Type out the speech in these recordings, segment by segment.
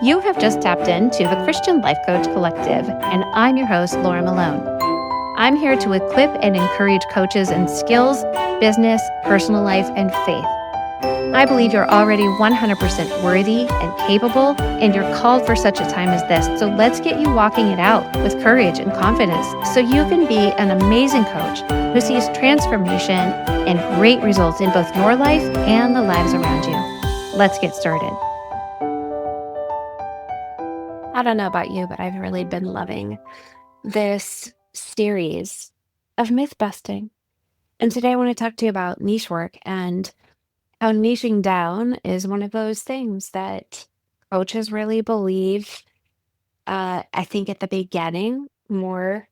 You have just tapped into the Christian Life Coach Collective, and I'm your host, Laura Malone. I'm here to equip and encourage coaches in skills, business, personal life, and faith. I believe you're already 100% worthy and capable, and you're called for such a time as this. So let's get you walking it out with courage and confidence so you can be an amazing coach who sees transformation and great results in both your life and the lives around you. Let's get started. I don't know about you, but I've really been loving this series of myth busting. And today I want to talk to you about niche work and how niching down is one of those things that coaches really believe. I think at the beginning, more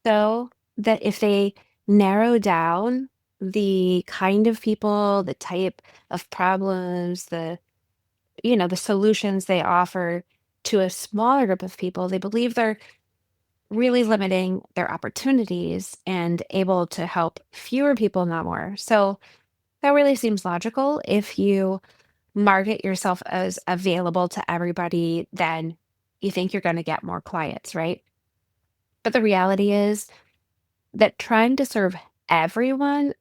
so, that if they narrow down the kind of people, the type of problems, the solutions they offer to a smaller group of people, they believe they're really limiting their opportunities and able to help fewer people, not more. So that really seems logical. If you market yourself as available to everybody, then you think you're going to get more clients, right? But the reality is that trying to serve everyone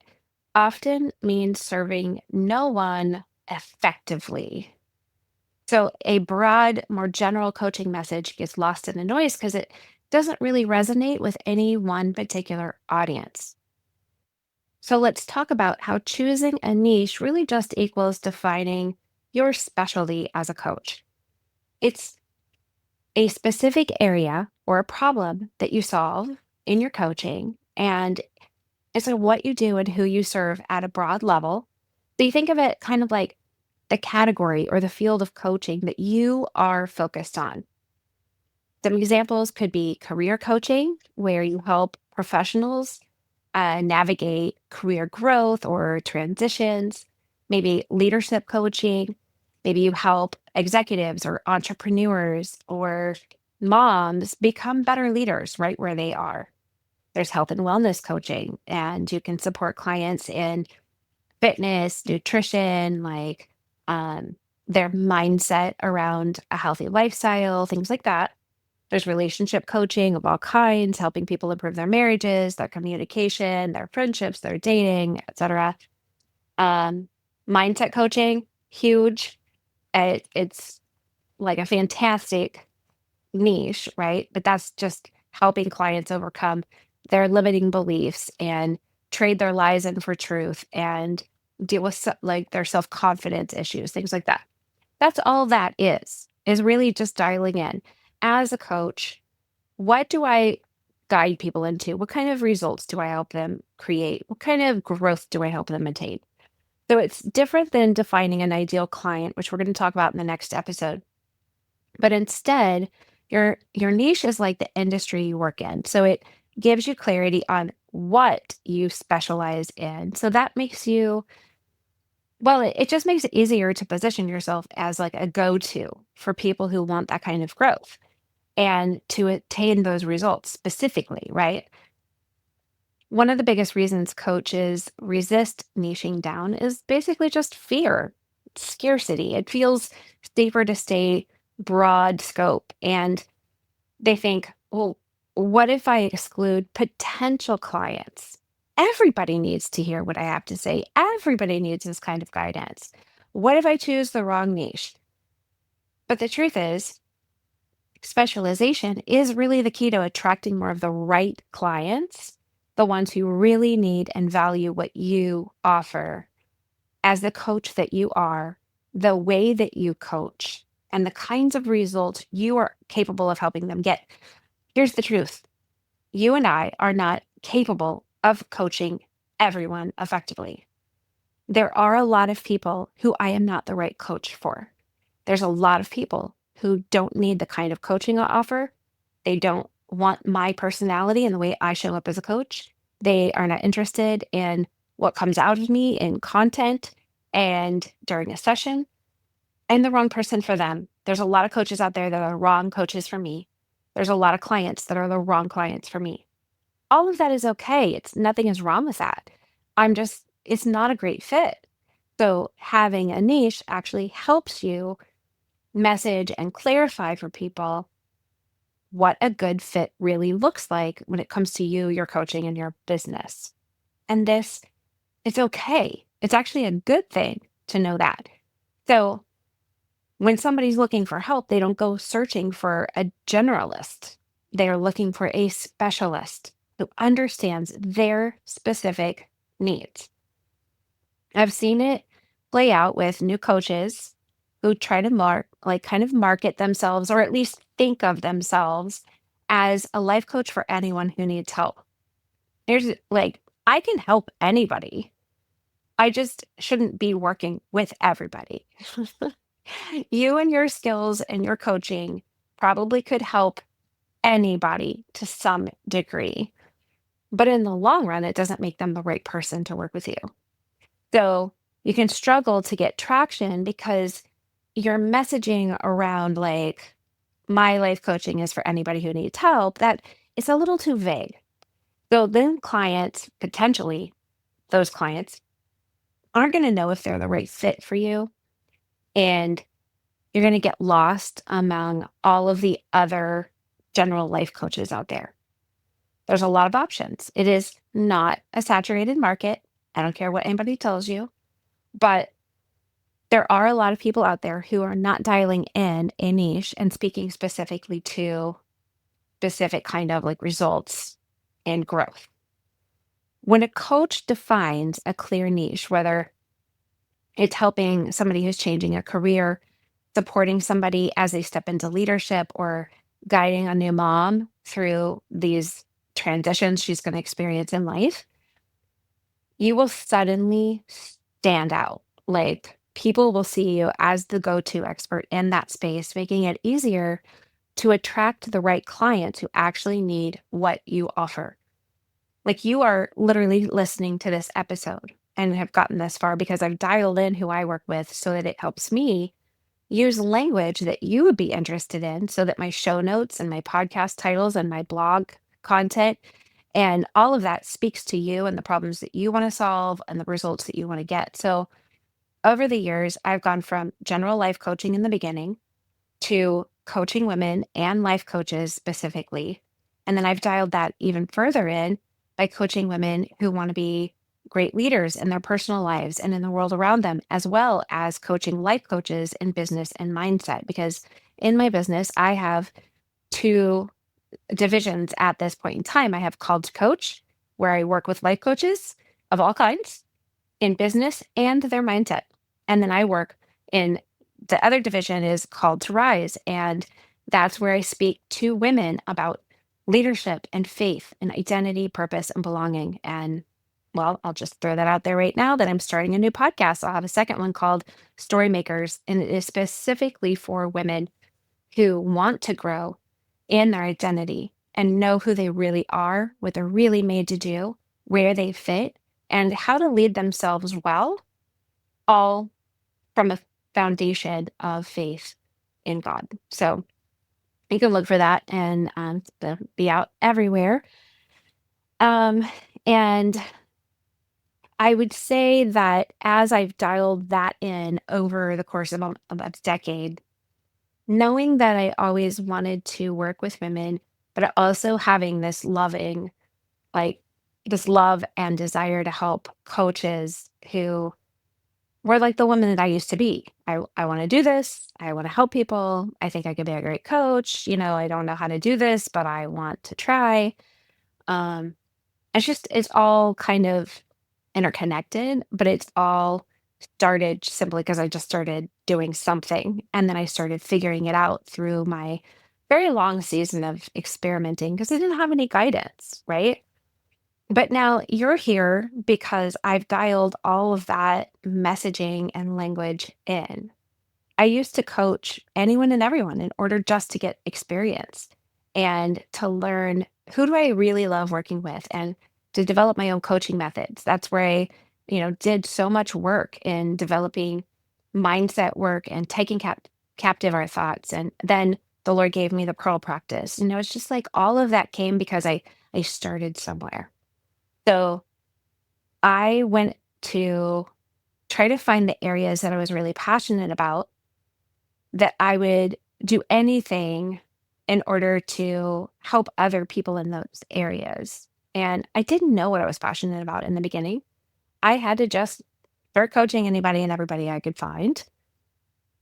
often means serving no one effectively. So a broad, more general coaching message gets lost in the noise because it doesn't really resonate with any one particular audience. So let's talk about how choosing a niche really just equals defining your specialty as a coach. It's a specific area or a problem that you solve in your coaching, and it's like what you do and who you serve at a broad level. So you think of it kind of like the category or the field of coaching that you are focused on. Some examples could be career coaching, where you help professionals navigate career growth or transitions, maybe leadership coaching, maybe you help executives or entrepreneurs or moms become better leaders right where they are. There's health and wellness coaching, and you can support clients in fitness, nutrition, like um, their mindset around a healthy lifestyle, things like that. There's relationship coaching of all kinds, helping people improve their marriages, their communication, their friendships, their dating, etc. Um, Mindset coaching, huge. It's like a fantastic niche, right? But that's just helping clients overcome their limiting beliefs and trade their lies in for truth and deal with like their self confidence issues, things like that. That's all that is really just dialing in as a coach. What do I guide people into? What kind of results do I help them create? What kind of growth do I help them attain? So it's different than defining an ideal client, which we're going to talk about in the next episode. But instead, your niche is like the industry you work in. So it gives you clarity on what you specialize in. So that makes you, well, it just makes it easier to position yourself as like a go-to for people who want that kind of growth and to attain those results specifically, right? One of the biggest reasons coaches resist niching down is basically just fear, scarcity. It feels safer to stay broad scope. And they think, well, what if I exclude potential clients? Everybody needs to hear what I have to say. Everybody needs this kind of guidance. What if I choose the wrong niche? But the truth is, specialization is really the key to attracting more of the right clients, the ones who really need and value what you offer. As the coach that you are, the way that you coach, and the kinds of results you are capable of helping them get. Here's the truth: you and I are not capable of coaching everyone effectively. There are a lot of people who I am not the right coach for. There's a lot of people who don't need the kind of coaching I offer. They don't want my personality and the way I show up as a coach. They are not interested in what comes out of me in content and during a session. I'm the wrong person for them. There's a lot of coaches out there that are wrong coaches for me. There's a lot of clients that are the wrong clients for me. All of that is okay. It's nothing is wrong with that. It's not a great fit. So having a niche actually helps you message and clarify for people what a good fit really looks like when it comes to you, your coaching, and your business. And this is okay. It's actually a good thing to know that. So when somebody's looking for help, they don't go searching for a generalist. They are looking for a specialist who understands their specific needs. I've seen it play out with new coaches who try to kind of market themselves or at least think of themselves as a life coach for anyone who needs help. There's like, I can help anybody. I just shouldn't be working with everybody. You and your skills and your coaching probably could help anybody to some degree, but in the long run, it doesn't make them the right person to work with you. So you can struggle to get traction because your messaging around like my life coaching is for anybody who needs help, that it's a little too vague. So then clients, potentially those clients, aren't going to know if they're the right fit for you. And you're going to get lost among all of the other general life coaches out there. There's a lot of options. It is not a saturated market. I don't care what anybody tells you, but there are a lot of people out there who are not dialing in a niche and speaking specifically to specific kind of like results and growth. When a coach defines a clear niche, whether it's helping somebody who's changing a career, supporting somebody as they step into leadership, or guiding a new mom through these transitions she's going to experience in life, you will suddenly stand out. Like people will see you as the go to expert in that space, making it easier to attract the right clients who actually need what you offer. Like you are literally listening to this episode and have gotten this far because I've dialed in who I work with so that it helps me use language that you would be interested in so that my show notes and my podcast titles and my blog content and all of that speaks to you and the problems that you want to solve and the results that you want to get. So over the years, I've gone from general life coaching in the beginning to coaching women and life coaches specifically. And then I've dialed that even further in by coaching women who want to be great leaders in their personal lives and in the world around them, as well as coaching life coaches in business and mindset. Because in my business, I have two divisions at this point in time. I have Called to Coach, where I work with life coaches of all kinds in business and their mindset. And then I work in the other division is Called to Rise. And that's where I speak to women about leadership and faith and identity, purpose, and belonging. And well, I'll just throw that out there right now that I'm starting a new podcast. I'll have a second one called Story Makers, and it is specifically for women who want to grow in their identity and know who they really are, what they're really made to do, where they fit, and how to lead themselves well, all from a foundation of faith in God. So you can look for that and it'll be out everywhere. Um, and I would say that as I've dialed that in over the course of about a decade, knowing that I always wanted to work with women, but also having this loving, like this love and desire to help coaches who were like the woman that I used to be. I want to do this. I want to help people. I think I could be a great coach. You know, I don't know how to do this, but I want to try. Um, it's all kind of interconnected, but it's all started simply because I just started doing something. And then I started figuring it out through my very long season of experimenting because I didn't have any guidance, right? But now you're here because I've dialed all of that messaging and language in. I used to coach anyone and everyone in order just to get experience and to learn who do I really love working with and to develop my own coaching methods. That's where I, did so much work in developing mindset work and taking captive our thoughts. And then the Lord gave me the pearl practice. It's just like all of that came because I started somewhere. So I went to try to find the areas that I was really passionate about that I would do anything in order to help other people in those areas. And I didn't know what I was passionate about in the beginning. I had to just start coaching anybody and everybody I could find.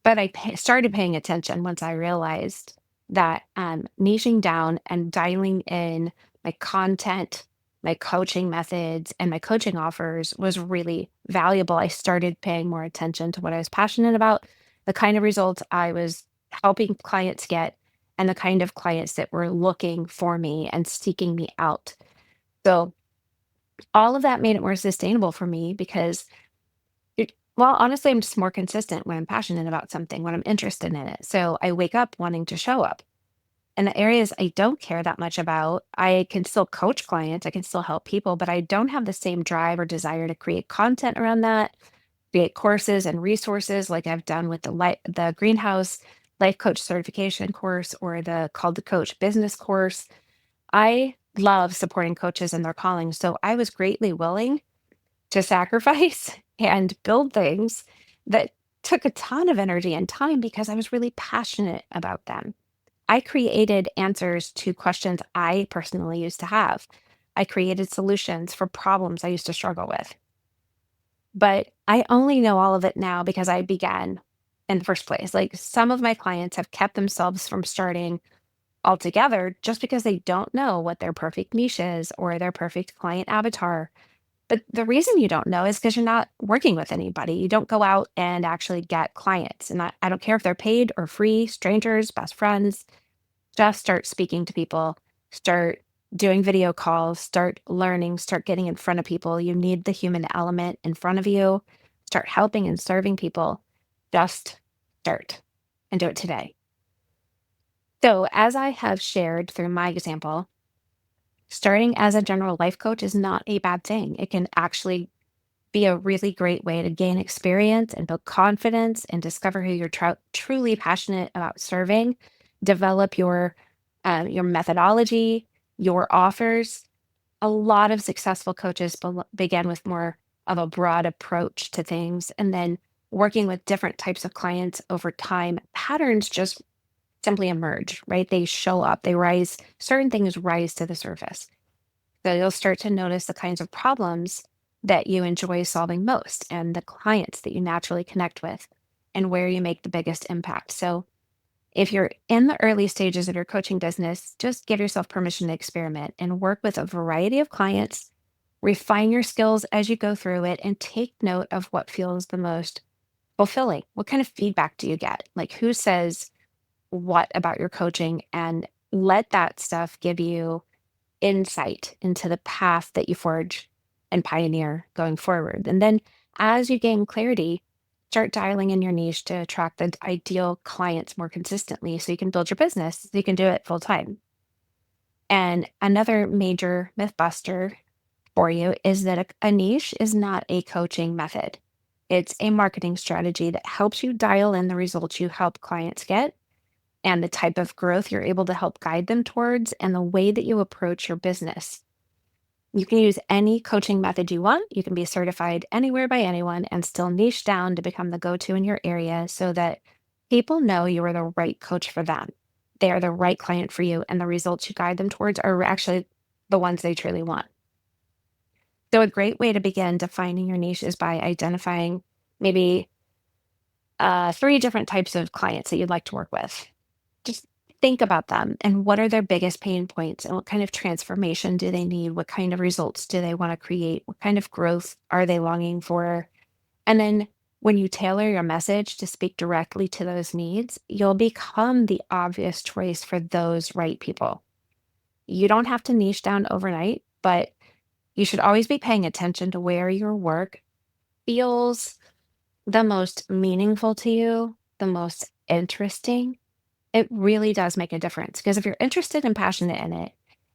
But started paying attention once I realized that niching down and dialing in my content, my coaching methods, and my coaching offers was really valuable. I started paying more attention to what I was passionate about, the kind of results I was helping clients get, and the kind of clients that were looking for me and seeking me out. So, all of that made it more sustainable for me because well, honestly, I'm just more consistent when I'm passionate about something, when I'm interested in it. So I wake up wanting to show up. In the areas I don't care that much about, I can still coach clients, I can still help people, but I don't have the same drive or desire to create content around that, create courses and resources like I've done with the Greenhouse Life Coach certification course or the Called to Coach business course. I love supporting coaches in their calling. So I was greatly willing to sacrifice and build things that took a ton of energy and time because I was really passionate about them. I created answers to questions I personally used to have. I created solutions for problems I used to struggle with. But I only know all of it now because I began in the first place. Like some of my clients have kept themselves from starting altogether just because they don't know what their perfect niche is or their perfect client avatar. But the reason you don't know is because you're not working with anybody. You don't go out and actually get clients. And I don't care if they're paid or free, strangers, best friends, just start speaking to people, start doing video calls, start learning, start getting in front of people. You need the human element in front of you. Start helping and serving people. Just start and do it today. So, as I have shared through my example, starting as a general life coach is not a bad thing. It can actually be a really great way to gain experience and build confidence and discover who you're truly passionate about serving, develop your methodology, your offers. A lot of successful coaches begin with more of a broad approach to things, and then working with different types of clients over time, patterns just simply emerge, right? They show up, they rise, certain things rise to the surface. So you'll start to notice the kinds of problems that you enjoy solving most and the clients that you naturally connect with and where you make the biggest impact. So if you're in the early stages of your coaching business, just give yourself permission to experiment and work with a variety of clients, refine your skills as you go through it, and take note of what feels the most fulfilling. What kind of feedback do you get? Like who says what about your coaching? And let that stuff give you insight into the path that you forge and pioneer going forward. And then as you gain clarity, start dialing in your niche to attract the ideal clients more consistently so you can build your business, so you can do it full time. And another major myth buster for you is that a niche is not a coaching method. It's a marketing strategy that helps you dial in the results you help clients get and the type of growth you're able to help guide them towards and the way that you approach your business. You can use any coaching method you want. You can be certified anywhere by anyone and still niche down to become the go to in your area so that people know you are the right coach for them. They are the right client for you, and the results you guide them towards are actually the ones they truly want. So, a great way to begin defining your niche is by identifying maybe three different types of clients that you'd like to work with. Just think about them and what are their biggest pain points and what kind of transformation do they need? What kind of results do they want to create? What kind of growth are they longing for? And then when you tailor your message to speak directly to those needs, you'll become the obvious choice for those right people. You don't have to niche down overnight, but you should always be paying attention to where your work feels the most meaningful to you, the most interesting. It really does make a difference because if you're interested and passionate in it,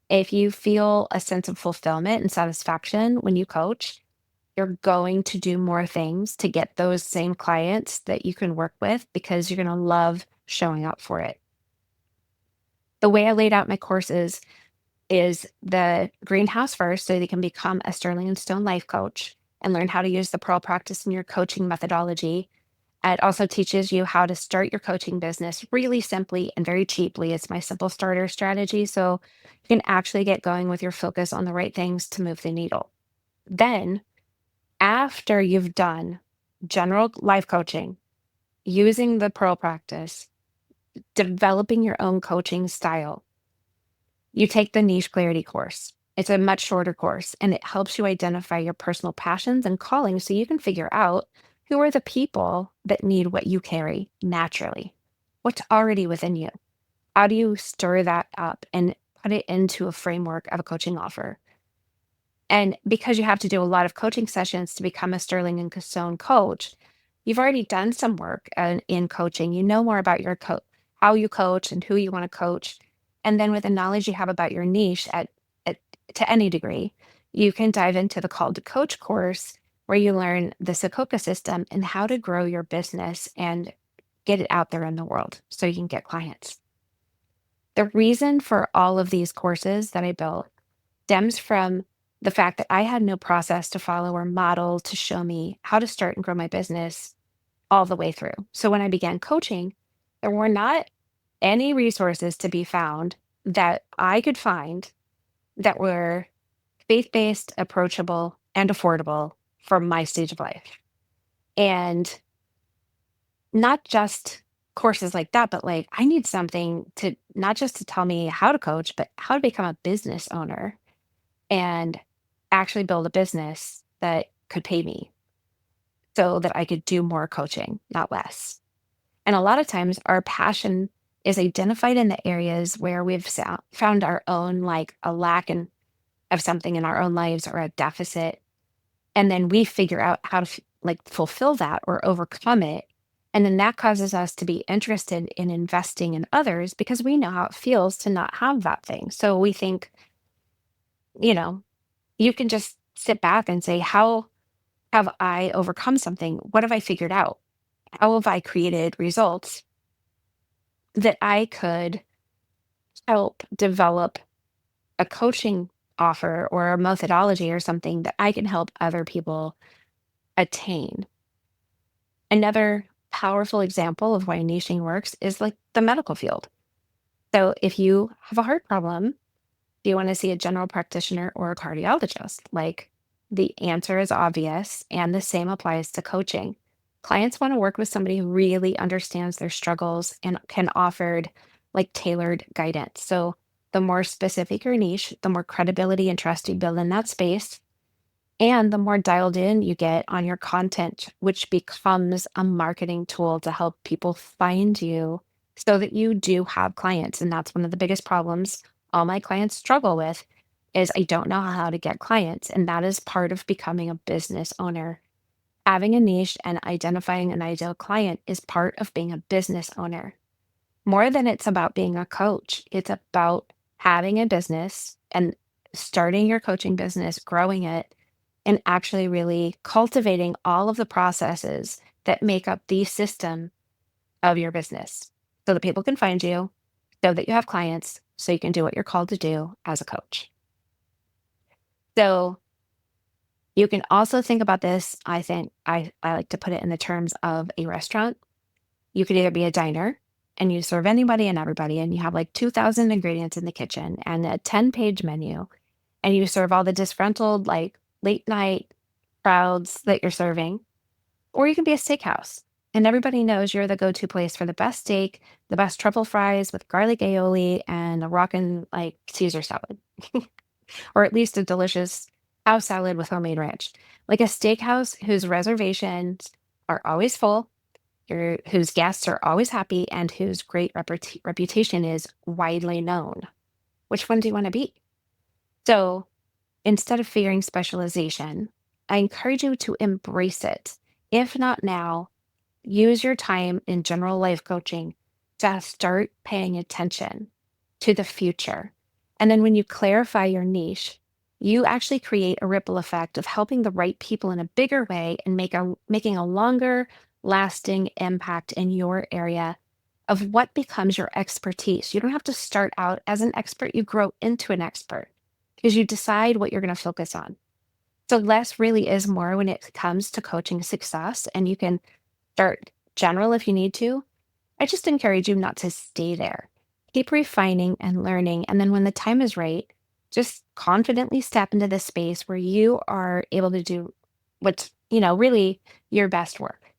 if you feel a sense of fulfillment and satisfaction when you coach, you're going to do more things to get those same clients that you can work with because you're going to love showing up for it. The way I laid out my courses is the greenhouse first, so you can become a Sterling and Stone life coach and learn how to use the Pearl practice in your coaching methodology. It also teaches you how to start your coaching business really simply and very cheaply. It's my simple starter strategy. So you can actually get going with your focus on the right things to move the needle. Then, after you've done general life coaching, using the Pearl practice, developing your own coaching style, you take the niche clarity course. It's a much shorter course and it helps you identify your personal passions and callings so you can figure out who are the people that need what you carry naturally. What's already within you? How do you stir that up and put it into a framework of a coaching offer? And because you have to do a lot of coaching sessions to become a Sterling and Casone coach, you've already done some work in coaching. You know more about how you coach and who you want to coach. And then with the knowledge you have about your niche at to any degree, you can dive into the Call to Coach course where you learn the Sokoka system and how to grow your business and get it out there in the world so you can get clients. The reason for all of these courses that I built stems from the fact that I had no process to follow or model to show me how to start and grow my business all the way through. So when I began coaching, there were not any resources to be found that I could find that were faith based, approachable, and affordable for my stage of life. And not just courses like that, but like I need something to not just to tell me how to coach, but how to become a business owner and actually build a business that could pay me so that I could do more coaching, not less. And a lot of times our passion is identified in the areas where we've found our own, like a of something in our own lives or a deficit. And then we figure out how to like fulfill that or overcome it. And then that causes us to be interested in investing in others because we know how it feels to not have that thing. So we think, you know, you can just sit back and say, how have I overcome something? What have I figured out? How have I created results that I could help develop a coaching offer or a methodology or something that I can help other people attain? Another powerful example of why niching works is like the medical field. So if you have a heart problem, do you want to see a general practitioner or a cardiologist? Like the answer is obvious, and the same applies to coaching. Clients want to work with somebody who really understands their struggles and can offer like tailored guidance. So the more specific your niche, the more credibility and trust you build in that space, and the more dialed in you get on your content, which becomes a marketing tool to help people find you so that you do have clients. And that's one of the biggest problems all my clients struggle with is I don't know how to get clients. And that is part of becoming a business owner. Having a niche and identifying an ideal client is part of being a business owner. More than it's about being a coach, it's about having a business and starting your coaching business, growing it, and actually really cultivating all of the processes that make up the system of your business so that people can find you, so that you have clients, so you can do what you're called to do as a coach. So you can also think about this. I think I like to put it in the terms of a restaurant. You could either be a diner and you serve anybody and everybody, and you have like 2,000 ingredients in the kitchen and a 10-page menu, and you serve all the disgruntled, like late night crowds that you're serving. Or you can be a steakhouse and everybody knows you're the go to place for the best steak, the best truffle fries with garlic aioli, and a rockin' like Caesar salad, or at least a delicious house salad with homemade ranch. Like a steakhouse whose reservations are always full, whose guests are always happy, and whose great reputation is widely known. Which one do you want to be? So instead of fearing specialization, I encourage you to embrace it. If not now, use your time in general life coaching to start paying attention to the future. And then when you clarify your niche, you actually create a ripple effect of helping the right people in a bigger way and making a longer lasting impact in your area of what becomes your expertise. You don't have to start out as an expert, you grow into an expert because you decide what you're going to focus on. So less really is more when it comes to coaching success, and you can start general if you need to. I just encourage you not to stay there. Keep refining and learning. And then when the time is right, just confidently step into the space where you are able to do what's, really your best work.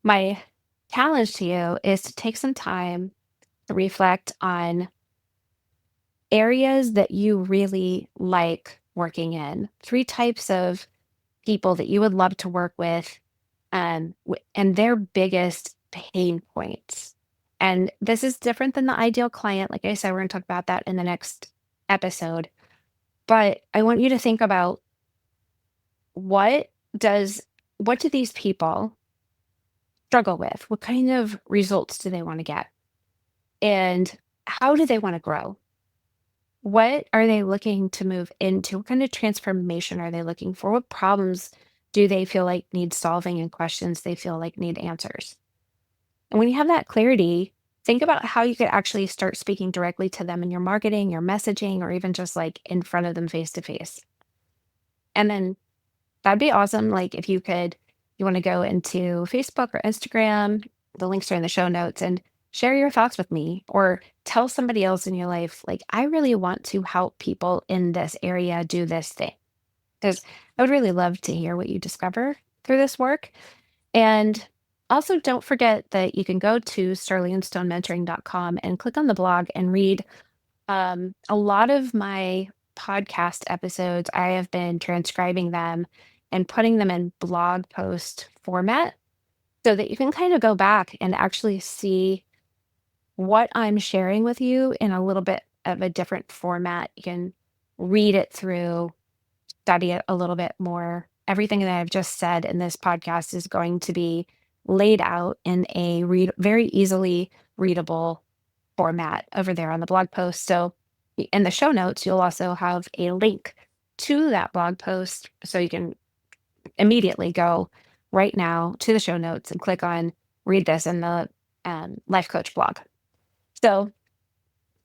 My challenge to you is to take some time to reflect on areas that you really like working in. Three types of people that you would love to work with, and their biggest pain points. And this is different than the ideal client. Like I said, we're going to talk about that in the next episode. But I want you to think about what does what do these people struggle with? What kind of results do they want to get? And how do they want to grow? What are they looking to move into? What kind of transformation are they looking for? What problems do they feel like need solving and questions they feel like need answers? And when you have that clarity, think about how you could actually start speaking directly to them in your marketing, your messaging, or even just like in front of them face to face. And then that'd be awesome. Like if you want to go into Facebook or Instagram, the links are in the show notes and share your thoughts with me or tell somebody else in your life, like, I really want to help people in this area do this thing. Because I would really love to hear what you discover through this work. And also, don't forget that you can go to sterlingandstonementoring.com and click on the blog and read a lot of my podcast episodes. I have been transcribing them and putting them in blog post format so that you can kind of go back and actually see what I'm sharing with you in a little bit of a different format. You can read it through, study it a little bit more. Everything that I've just said in this podcast is going to be laid out in a very easily readable format over there on the blog post. So in the show notes, you'll also have a link to that blog post so you can immediately go right now to the show notes and click on read this in the life coach blog. So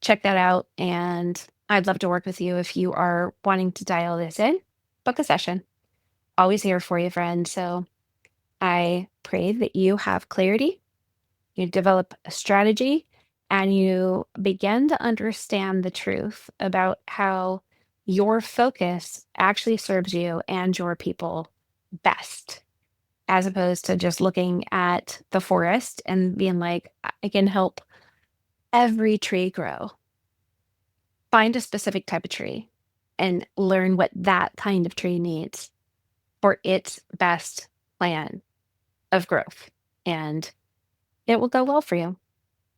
check that out. And I'd love to work with you if you are wanting to dial this in. Book a session. Always here for you, friend. So I pray that you have clarity, you develop a strategy, and you begin to understand the truth about how your focus actually serves you and your people best, as opposed to just looking at the forest and being like, I can help every tree grow. Find a specific type of tree and learn what that kind of tree needs for its best plan of growth. And it will go well for you.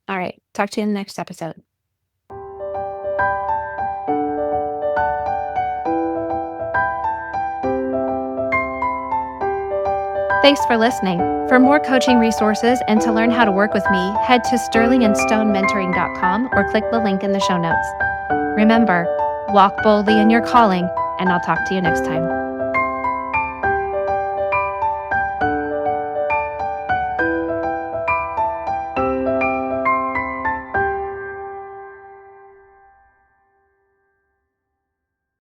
All right. Talk to you in the next episode. Thanks for listening. For more coaching resources and to learn how to work with me, head to sterlingandstonementoring.com or click the link in the show notes. Remember, walk boldly in your calling, and I'll talk to you next time.